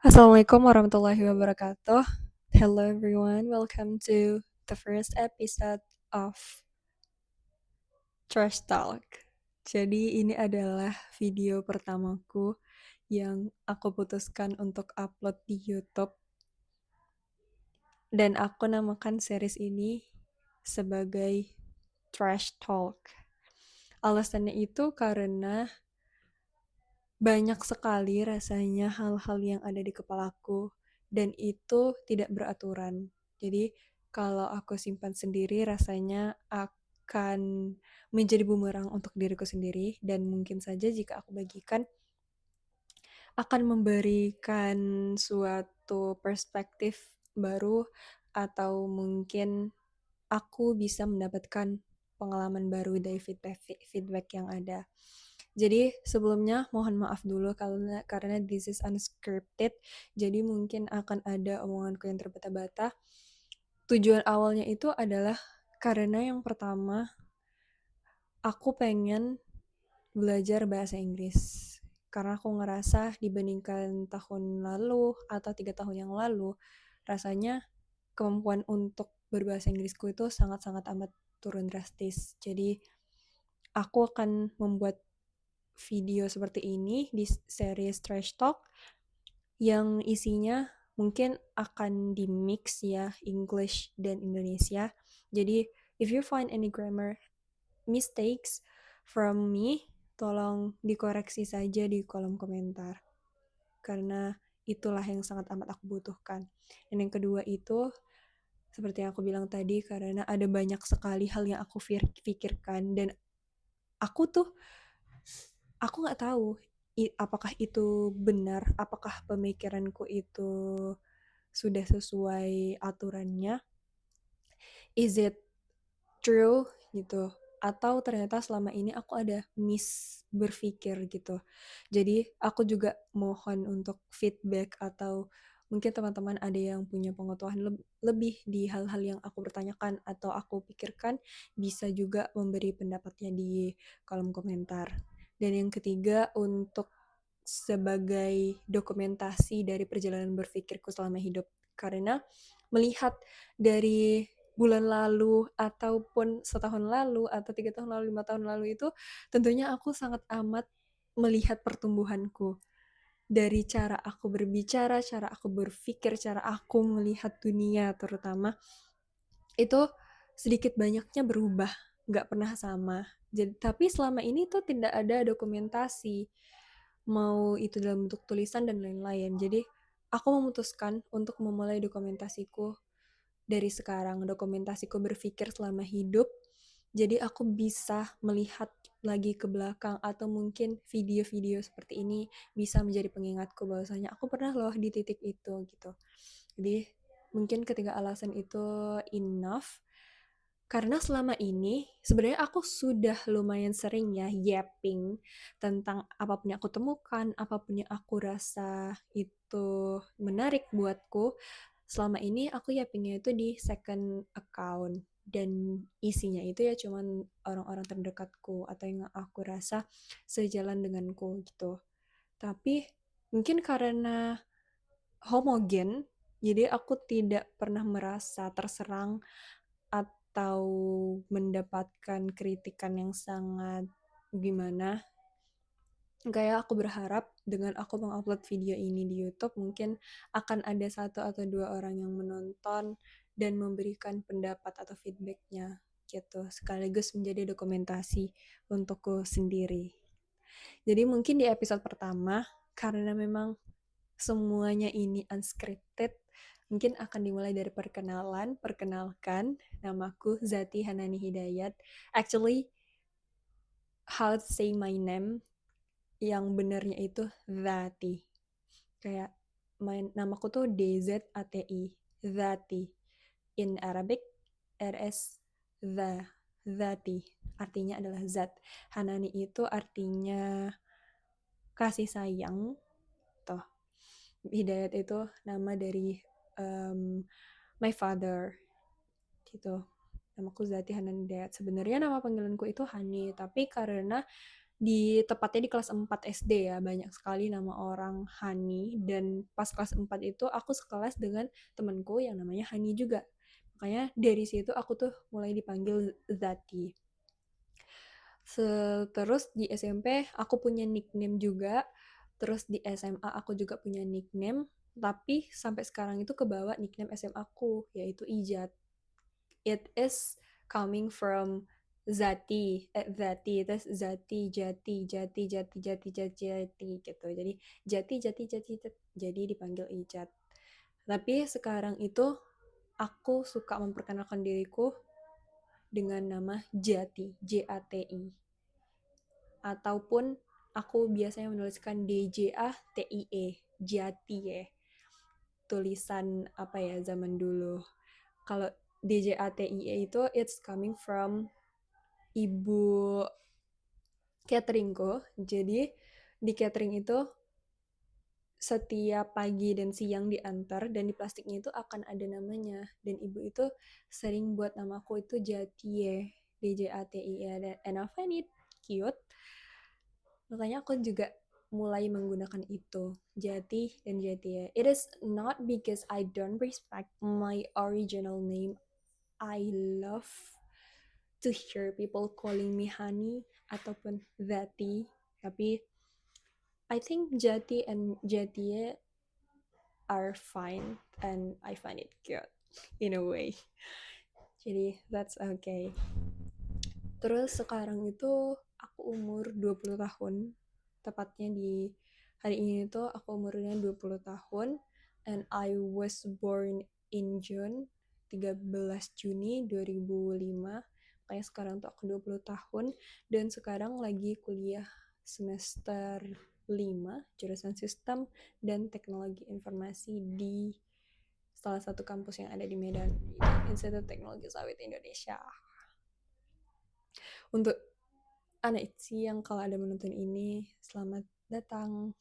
Assalamualaikum warahmatullahi wabarakatuh. Hello everyone, welcome to the first episode of Trash Talk. Jadi ini adalah video pertamaku yang aku putuskan untuk upload di YouTube dan aku namakan series ini sebagai Trash Talk. Alasannya itu karena banyak sekali rasanya hal-hal yang ada di kepalaku dan itu tidak beraturan. Jadi kalau aku simpan sendiri rasanya akan menjadi bumerang untuk diriku sendiri dan mungkin saja jika aku bagikan akan memberikan suatu perspektif baru atau mungkin aku bisa mendapatkan pengalaman baru dari feedback yang ada. Jadi sebelumnya mohon maaf dulu karena this is unscripted. Jadi mungkin akan ada omonganku yang terbata-bata. Tujuan awalnya itu adalah karena yang pertama aku pengen belajar bahasa Inggris. Karena aku ngerasa dibandingkan tahun lalu atau 3 tahun yang lalu, rasanya kemampuan untuk berbahasa Inggrisku itu sangat-sangat amat turun drastis. Jadi aku akan membuat video seperti ini di series Trash Talk yang isinya mungkin akan di-mix ya English dan Indonesia. Jadi if you find any grammar mistakes from me, tolong dikoreksi saja di kolom komentar. Karena itulah yang sangat amat aku butuhkan. Dan yang kedua itu seperti yang aku bilang tadi, karena ada banyak sekali hal yang aku pikirkan dan aku tuh aku nggak tahu apakah itu benar, apakah pemikiranku itu sudah sesuai aturannya, is it true gitu, atau ternyata selama ini aku ada berpikir gitu. Jadi aku juga mohon untuk feedback atau mungkin teman-teman ada yang punya pengetahuan lebih di hal-hal yang aku pertanyakan atau aku pikirkan, bisa juga memberi pendapatnya di kolom komentar. Dan yang ketiga, untuk sebagai dokumentasi dari perjalanan berpikirku selama hidup. Karena melihat dari bulan lalu ataupun setahun lalu atau 3 tahun lalu, 5 tahun lalu itu tentunya aku sangat amat melihat pertumbuhanku dari cara aku berbicara, cara aku berpikir, cara aku melihat dunia terutama itu sedikit banyaknya berubah, nggak pernah sama. Jadi, tapi selama ini tuh tidak ada dokumentasi, mau itu dalam bentuk tulisan dan lain-lain. Jadi aku memutuskan untuk memulai dokumentasiku dari sekarang, dokumentasiku berpikir selama hidup. Jadi aku bisa melihat lagi ke belakang atau mungkin video-video seperti ini bisa menjadi pengingatku bahwasanya aku pernah loh di titik itu gitu. Jadi mungkin ketiga alasan itu enough karena selama ini sebenarnya aku sudah lumayan sering ya yapping tentang apapun yang aku temukan, apapun yang aku rasa itu menarik buatku. Selama ini aku yappingnya itu di second account dan isinya itu ya cuman orang-orang terdekatku atau yang aku rasa sejalan denganku gitu. Tapi mungkin karena homogen, jadi aku tidak pernah merasa terserang atau mendapatkan kritikan yang sangat gimana. Kayak aku berharap dengan aku mengupload video ini di YouTube mungkin akan ada 1 atau 2 orang yang menonton dan memberikan pendapat atau feedbacknya gitu, sekaligus menjadi dokumentasi untukku sendiri. Jadi mungkin di episode pertama karena memang semuanya ini unscripted, mungkin akan dimulai dari perkenalan. Perkenalkan, namaku Zati Hanani Hidayat. Actually, how to say my name yang benarnya itu Zati. Kayak namaku tuh DZATI, Zati. In Arabic, RS Zati. Artinya adalah zat. Hanani itu artinya kasih sayang. Toh, Hidayat itu nama dari my father gitu. Namaku Zati Hanan Hidayat. Sebenarnya nama panggilanku itu Hani, tapi karena tepatnya di kelas 4 SD ya, banyak sekali nama orang Hani, dan pas kelas 4 itu aku sekelas dengan temenku yang namanya Hani juga. Makanya dari situ aku tuh mulai dipanggil Zati. Terus di SMP aku punya nickname juga, terus di SMA aku juga punya nickname, tapi sampai sekarang itu kebawa nickname SMA aku, yaitu Ijat. It is coming from Zati, terus Zati, Jati, Jati, Jati, Jati, Jati, Jati gitu. Jadi Jati, Jati, Jati, Jati, jadi dipanggil Ijat. Tapi sekarang itu aku suka memperkenalkan diriku dengan nama Jati, Jati. Ataupun aku biasanya menuliskan DJATIE, Jati ya. Tulisan apa ya zaman dulu. Kalau DJATIE itu it's coming from ibu cateringku. Jadi di catering itu setiap pagi dan siang diantar, dan di plastiknya itu akan ada namanya, dan ibu itu sering buat namaku itu Jatie, DJATIE, and I find it cute. Makanya aku juga mulai menggunakan itu, Jati dan Jatie. It is not because I don't respect my original name. I love to hear people calling me Honey ataupun Zati, tapi I think Jati and Jatie are fine and I find it cute in a way. Jadi that's okay. Terus sekarang itu aku umur 20 tahun. Tepatnya di hari ini tuh aku umurnya 20 tahun, and I was born in June 13 Juni 2005. Kayak sekarang tuh aku 20 tahun dan sekarang lagi kuliah semester 5 jurusan Sistem dan Teknologi Informasi di salah satu kampus yang ada di Medan, Institut Teknologi Sawit Indonesia. Untuk anak ITSI yang kalau ada menonton ini, selamat datang.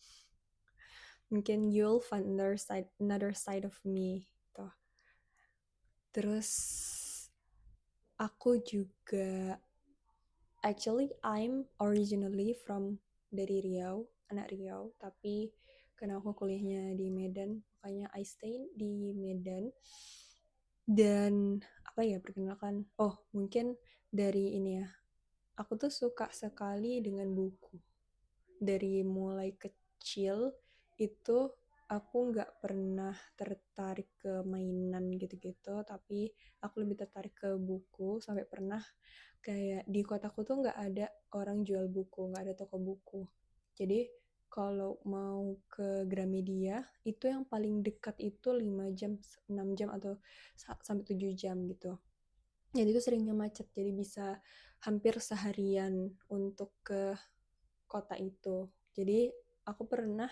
Mungkin you'll find another side of me. Tuh. Terus aku juga actually I'm originally from dari Riau, anak Riau, tapi karena aku kuliahnya di Medan, makanya I stay di Medan. Dan apa ya, perkenalkan, mungkin dari ini ya, aku tuh suka sekali dengan buku. Dari mulai kecil itu aku nggak pernah tertarik ke mainan gitu-gitu, tapi aku lebih tertarik ke buku, sampai pernah kayak di kotaku tuh nggak ada orang jual buku, nggak ada toko buku. Jadi kalau mau ke Gramedia itu yang paling dekat itu 5 jam, 6 jam atau sampai 7 jam gitu. Jadi itu seringnya macet, jadi bisa hampir seharian untuk ke kota itu. Jadi aku pernah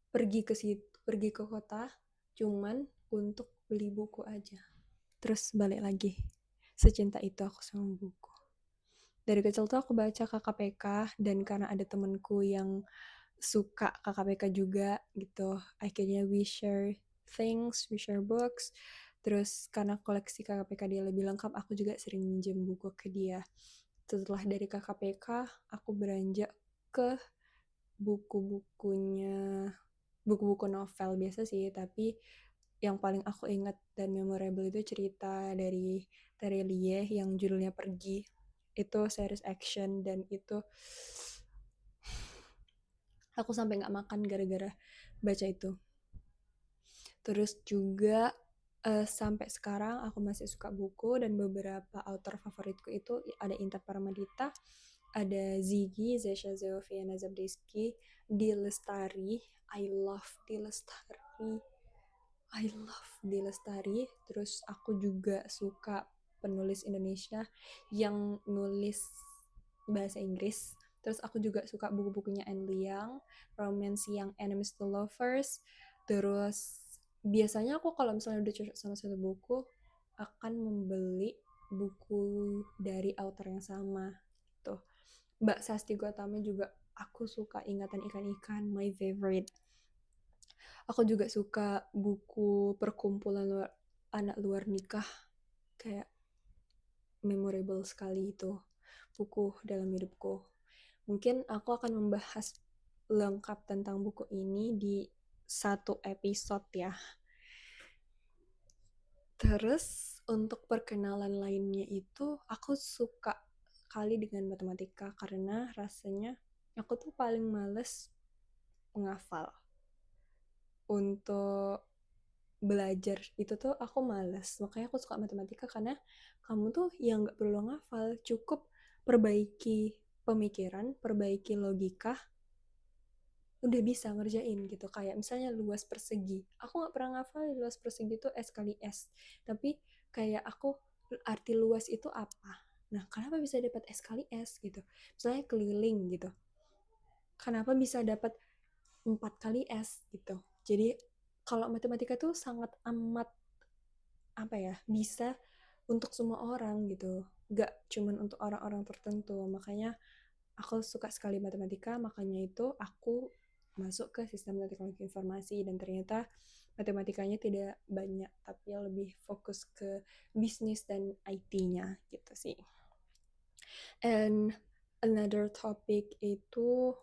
pergi ke kota cuman untuk beli buku aja. Terus balik lagi. Secinta itu aku sama buku. Dari kecil tuh aku baca KKPK, dan karena ada temenku yang suka KKPK juga gitu, akhirnya we share things, we share books. Terus karena koleksi KKPK dia lebih lengkap, aku juga sering minjem buku ke dia. Setelah dari KKPK, aku beranjak ke buku-bukunya, buku-buku novel biasa sih, tapi yang paling aku ingat dan memorable itu cerita dari Terelie yang judulnya Pergi. Itu series action, dan itu aku sampai nggak makan gara-gara baca itu. Terus juga sampai sekarang aku masih suka buku, dan beberapa author favoritku itu ada Intan Paramadita, ada Ziggy, Zesha Zeoviana Zabriskie, D. Lestari. I love D. Lestari. Terus aku juga suka penulis Indonesia yang nulis bahasa Inggris. Terus aku juga suka buku-bukunya Anne Liang, Romance Young Enemies to Lovers. Terus biasanya aku kalau misalnya udah cocok sama satu buku, akan membeli buku dari author yang sama gitu. Mbak Sasti Gotama juga aku suka, Ingatan Ikan-Ikan, my favorite. Aku juga suka buku perkumpulan anak luar nikah, kayak memorable sekali itu buku dalam hidupku. Mungkin aku akan membahas lengkap tentang buku ini di satu episode ya. Terus untuk perkenalan lainnya itu aku suka kali dengan matematika karena rasanya aku tuh paling males menghafal. Untuk belajar itu tuh aku males. Makanya aku suka matematika karena kamu tuh yang nggak perlu ngafal, cukup perbaiki pemikiran, perbaiki logika, udah bisa ngerjain gitu. Kayak misalnya luas persegi, aku nggak pernah ngafal luas persegi itu S kali S, tapi kayak aku arti luas itu apa, nah kenapa bisa dapat S kali S gitu. Misalnya keliling gitu, kenapa bisa dapat 4 kali S gitu. Jadi kalau matematika tuh sangat amat apa ya, bisa untuk semua orang gitu, gak cuman untuk orang-orang tertentu. Makanya aku suka sekali matematika, makanya itu aku masuk ke sistem teknologi informasi, dan ternyata matematikanya tidak banyak tapi lebih fokus ke bisnis dan IT-nya gitu sih. And another topic itu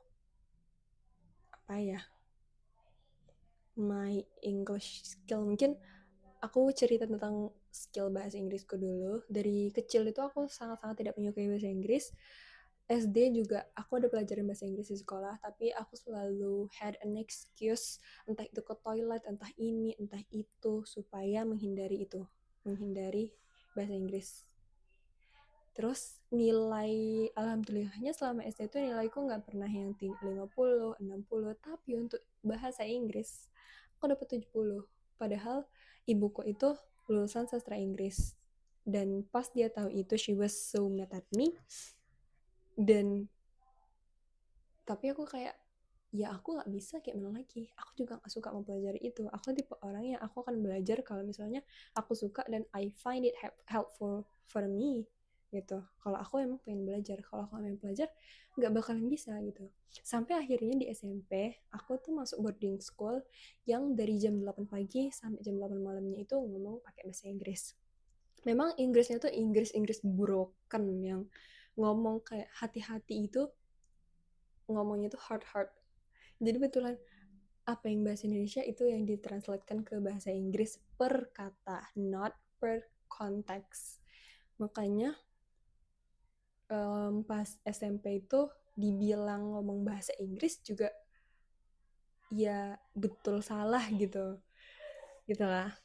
apa ya, my English skill. Mungkin aku cerita tentang skill bahasa Inggrisku dulu. Dari kecil itu aku sangat-sangat tidak menyukai bahasa Inggris. SD juga aku ada pelajaran bahasa Inggris di sekolah, tapi aku selalu had an excuse, entah itu ke toilet, entah ini, entah itu, supaya menghindari bahasa Inggris. Terus nilai, alhamdulillahnya selama SD itu nilaiku nggak pernah yang tinggi 50, 60, tapi untuk bahasa Inggris aku dapat 70. Padahal ibuku itu lulusan sastra Inggris. Dan pas dia tahu itu, she was so mad at me. Dan tapi aku kayak, ya aku nggak bisa kayak mana lagi, aku juga nggak suka mempelajari itu. Aku tipe orang yang aku akan belajar kalau misalnya aku suka dan I find it helpful for me gitu. Kalau aku emang pengen belajar, kalau aku pengen belajar nggak bakalan bisa gitu. Sampai akhirnya di SMP aku tuh masuk boarding school yang dari jam 8 pagi sampai jam 8 malamnya itu ngomong pakai bahasa Inggris. Memang Inggrisnya tuh Inggris broken yang ngomong kayak hati-hati itu, ngomongnya tuh hard. Jadi betulan apa yang bahasa Indonesia itu yang ditranslatekan ke bahasa Inggris per kata, not per konteks. Makanya pas SMP itu dibilang ngomong bahasa Inggris juga ya betul salah gitu. Gitulah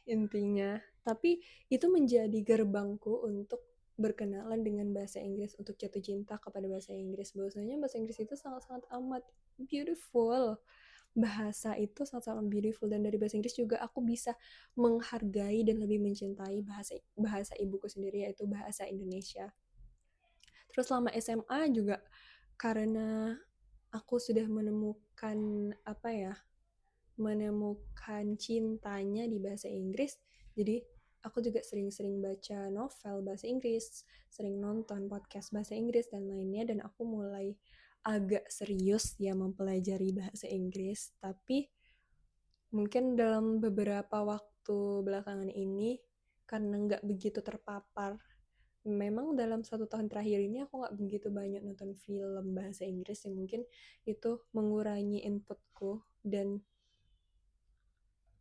intinya. Tapi itu menjadi gerbangku untuk berkenalan dengan bahasa Inggris, untuk jatuh cinta kepada bahasa Inggris. Bahwasanya bahasa Inggris itu sangat-sangat amat beautiful. Bahasa itu sangat-sangat beautiful, dan dari bahasa Inggris juga aku bisa menghargai dan lebih mencintai bahasa bahasa ibuku sendiri, yaitu bahasa Indonesia. Terus selama SMA juga karena aku sudah menemukan apa ya, menemukan cintanya di bahasa Inggris, jadi aku juga sering-sering baca novel bahasa Inggris, sering nonton podcast bahasa Inggris dan lainnya, dan aku mulai agak serius ya mempelajari bahasa Inggris. Tapi mungkin dalam beberapa waktu belakangan ini, karena nggak begitu terpapar, memang dalam 1 tahun terakhir ini aku nggak begitu banyak nonton film bahasa Inggris, yang mungkin itu mengurangi inputku. Dan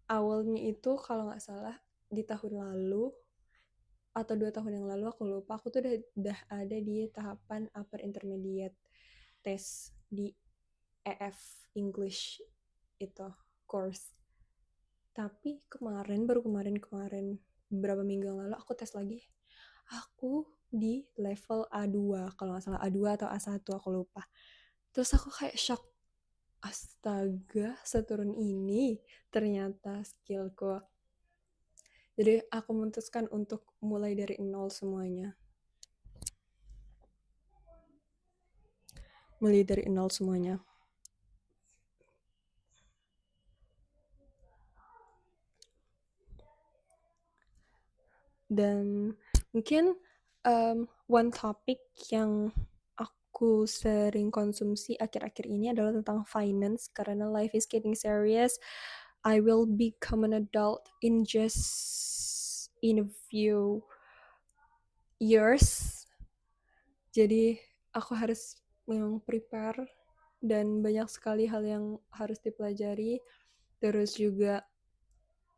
awalnya itu kalau nggak salah di tahun lalu atau 2 tahun yang lalu, aku lupa, aku tuh udah ada di tahapan upper intermediate test di EF English itu course. Tapi baru kemarin beberapa minggu yang lalu aku tes lagi, aku di level A2 kalau nggak salah, A2 atau A1 aku lupa. Terus aku kayak shock, astaga seturun ini ternyata skillku. Jadi aku memutuskan untuk mulai dari nol semuanya. Mulai dari nol semuanya. Dan mungkin one topic yang aku sering konsumsi akhir-akhir ini adalah tentang finance, karena life is getting serious. I will become an adult in a few years. Jadi aku harus yang prepare dan banyak sekali hal yang harus dipelajari. Terus juga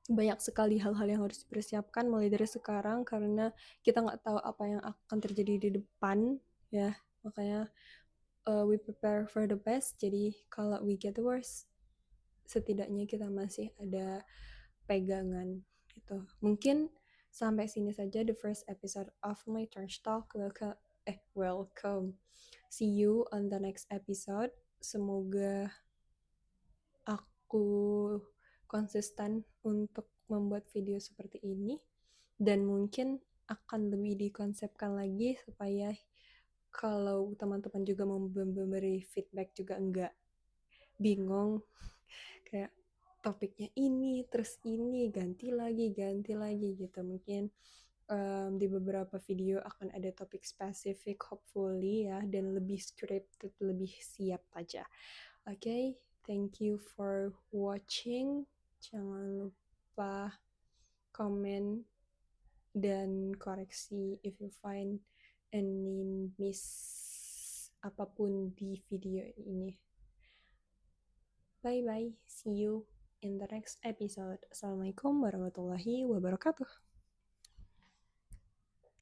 banyak sekali hal-hal yang harus dipersiapkan mulai dari sekarang karena kita nggak tahu apa yang akan terjadi di depan ya. Makanya we prepare for the best. Jadi kalau we get the worst, setidaknya kita masih ada pegangan gitu. Mungkin sampai sini saja the first episode of my trash talk. Welcome. See you on the next episode. Semoga aku konsisten untuk membuat video seperti ini dan mungkin akan lebih dikonsepkan lagi supaya kalau teman-teman juga mau memberi feedback juga enggak bingung kayak topiknya ini terus ini ganti lagi gitu. Mungkin di beberapa video akan ada topik spesifik hopefully ya dan lebih scripted, lebih siap aja. Okay, thank you for watching. Jangan lupa komen dan koreksi if you find any miss apapun di video ini. Bye bye, see you in the next episode. Assalamualaikum warahmatullahi wabarakatuh.